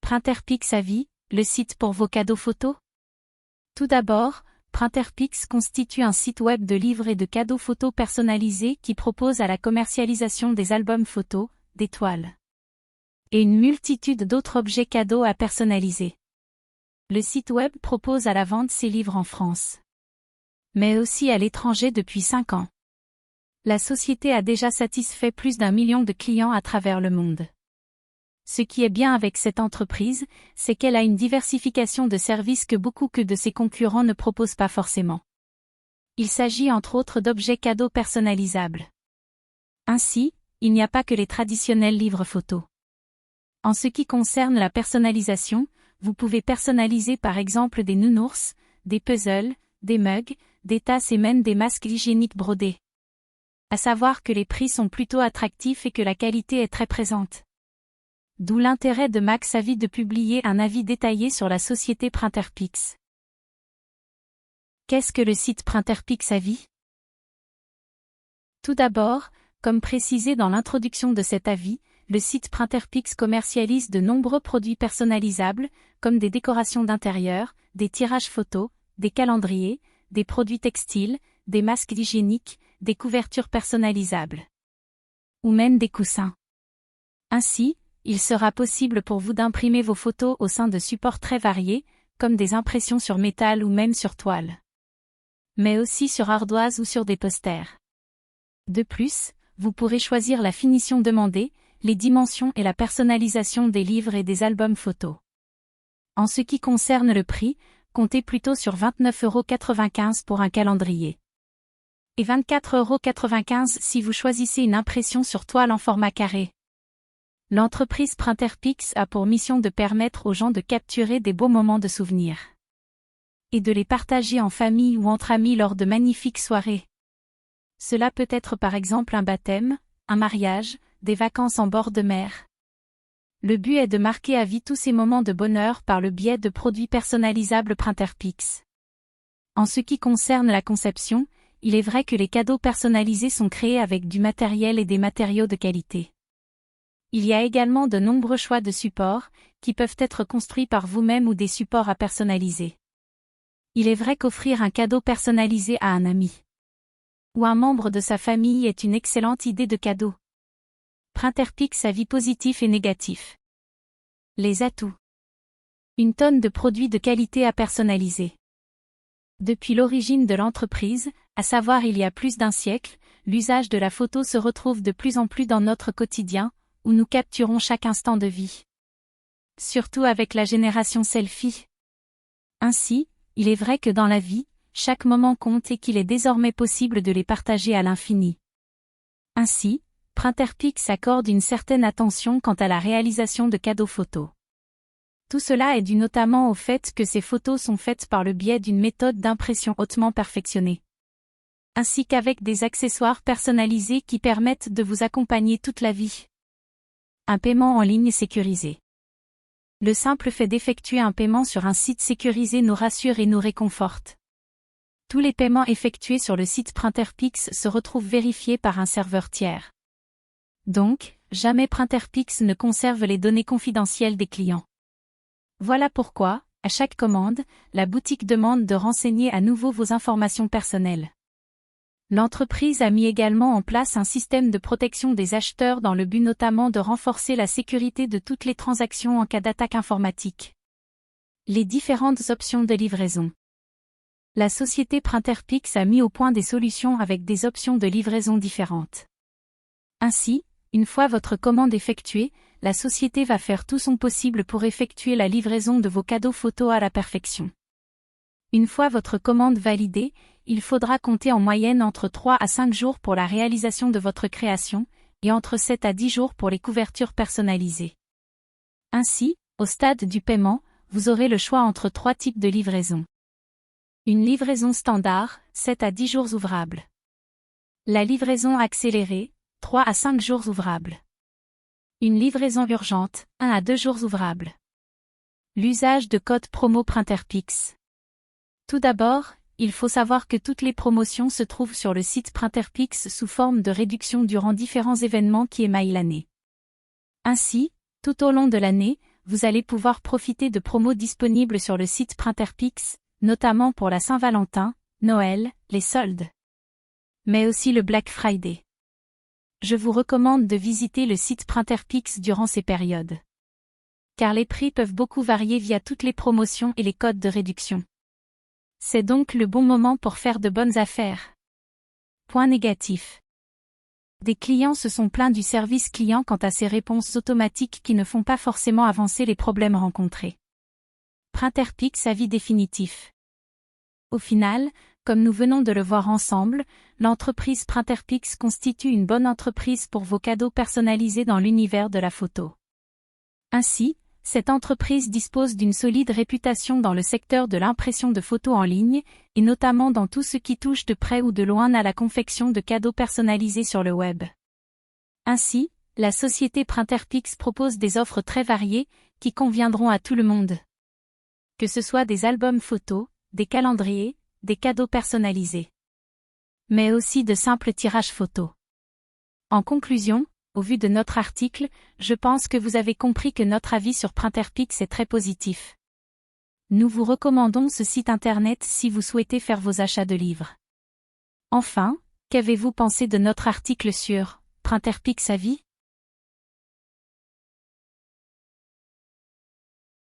Printerpix Avis, le site pour vos cadeaux photos? Tout d'abord, Printerpix constitue un site web de livres et de cadeaux photos personnalisés qui propose à la commercialisation des albums photos, des toiles et une multitude d'autres objets cadeaux à personnaliser. Le site web propose à la vente ses livres en France, mais aussi à l'étranger depuis 5 ans. La société a déjà satisfait plus d'1 million de clients à travers le monde. Ce qui est bien avec cette entreprise, c'est qu'elle a une diversification de services que beaucoup de ses concurrents ne proposent pas forcément. Il s'agit entre autres d'objets cadeaux personnalisables. Ainsi, il n'y a pas que les traditionnels livres photos. En ce qui concerne la personnalisation, vous pouvez personnaliser par exemple des nounours, des puzzles, des mugs, des tasses et même des masques hygiéniques brodés. À savoir que les prix sont plutôt attractifs et que la qualité est très présente. D'où l'intérêt de Max Avis de publier un avis détaillé sur la société Printerpix. Qu'est-ce que le site Printerpix Avis? Tout d'abord, comme précisé dans l'introduction de cet avis, le site Printerpix commercialise de nombreux produits personnalisables, comme des décorations d'intérieur, des tirages photos, des calendriers, des produits textiles, des masques hygiéniques, des couvertures personnalisables, ou même des coussins. Ainsi, il sera possible pour vous d'imprimer vos photos au sein de supports très variés, comme des impressions sur métal ou même sur toile, mais aussi sur ardoise ou sur des posters. De plus, vous pourrez choisir la finition demandée, les dimensions et la personnalisation des livres et des albums photos. En ce qui concerne le prix, comptez plutôt sur 29,95 € pour un calendrier. Et 24,95 € si vous choisissez une impression sur toile en format carré. L'entreprise Printerpix a pour mission de permettre aux gens de capturer des beaux moments de souvenirs et de les partager en famille ou entre amis lors de magnifiques soirées. Cela peut être par exemple un baptême, un mariage, des vacances en bord de mer. Le but est de marquer à vie tous ces moments de bonheur par le biais de produits personnalisables Printerpix. En ce qui concerne la conception, il est vrai que les cadeaux personnalisés sont créés avec du matériel et des matériaux de qualité. Il y a également de nombreux choix de supports, qui peuvent être construits par vous-même ou des supports à personnaliser. Il est vrai qu'offrir un cadeau personnalisé à un ami ou un membre de sa famille est une excellente idée de cadeau. Printerpix avis positif et négatif. Les atouts. Une tonne de produits de qualité à personnaliser. Depuis l'origine de l'entreprise, à savoir il y a plus d'1 siècle, l'usage de la photo se retrouve de plus en plus dans notre quotidien, où nous capturons chaque instant de vie. Surtout avec la génération selfie. Ainsi, il est vrai que dans la vie, chaque moment compte et qu'il est désormais possible de les partager à l'infini. Ainsi, Printerpix accorde une certaine attention quant à la réalisation de cadeaux photos. Tout cela est dû notamment au fait que ces photos sont faites par le biais d'une méthode d'impression hautement perfectionnée, ainsi qu'avec des accessoires personnalisés qui permettent de vous accompagner toute la vie. Un paiement en ligne sécurisé. Le simple fait d'effectuer un paiement sur un site sécurisé nous rassure et nous réconforte. Tous les paiements effectués sur le site Printerpix se retrouvent vérifiés par un serveur tiers. Donc, jamais Printerpix ne conserve les données confidentielles des clients. Voilà pourquoi, à chaque commande, la boutique demande de renseigner à nouveau vos informations personnelles. L'entreprise a mis également en place un système de protection des acheteurs dans le but notamment de renforcer la sécurité de toutes les transactions en cas d'attaque informatique. Les différentes options de livraison. La société Printerpix a mis au point des solutions avec des options de livraison différentes. Ainsi, une fois votre commande effectuée, la société va faire tout son possible pour effectuer la livraison de vos cadeaux photos à la perfection. Une fois votre commande validée, il faudra compter en moyenne entre 3 à 5 jours pour la réalisation de votre création, et entre 7 à 10 jours pour les couvertures personnalisées. Ainsi, au stade du paiement, vous aurez le choix entre 3 types de livraison. Une livraison standard, 7 à 10 jours ouvrables. La livraison accélérée, 3 à 5 jours ouvrables. Une livraison urgente, 1 à 2 jours ouvrables. L'usage de code promo Printerpix. Tout d'abord, il faut savoir que toutes les promotions se trouvent sur le site Printerpix sous forme de réduction durant différents événements qui émaillent l'année. Ainsi, tout au long de l'année, vous allez pouvoir profiter de promos disponibles sur le site Printerpix, notamment pour la Saint-Valentin, Noël, les soldes, mais aussi le Black Friday. Je vous recommande de visiter le site Printerpix durant ces périodes, car les prix peuvent beaucoup varier via toutes les promotions et les codes de réduction. C'est donc le bon moment pour faire de bonnes affaires. Point négatif. Des clients se sont plaints du service client quant à ces réponses automatiques qui ne font pas forcément avancer les problèmes rencontrés. Printerpix avis définitif. Au final, comme nous venons de le voir ensemble, l'entreprise Printerpix constitue une bonne entreprise pour vos cadeaux personnalisés dans l'univers de la photo. Ainsi, cette entreprise dispose d'une solide réputation dans le secteur de l'impression de photos en ligne, et notamment dans tout ce qui touche de près ou de loin à la confection de cadeaux personnalisés sur le web. Ainsi, la société Printerpix propose des offres très variées, qui conviendront à tout le monde. Que ce soit des albums photos, des calendriers, des cadeaux personnalisés, mais aussi de simples tirages photos. En conclusion, au vu de notre article, je pense que vous avez compris que notre avis sur Printerpix est très positif. Nous vous recommandons ce site internet si vous souhaitez faire vos achats de livres. Enfin, qu'avez-vous pensé de notre article sur Printerpix avis ?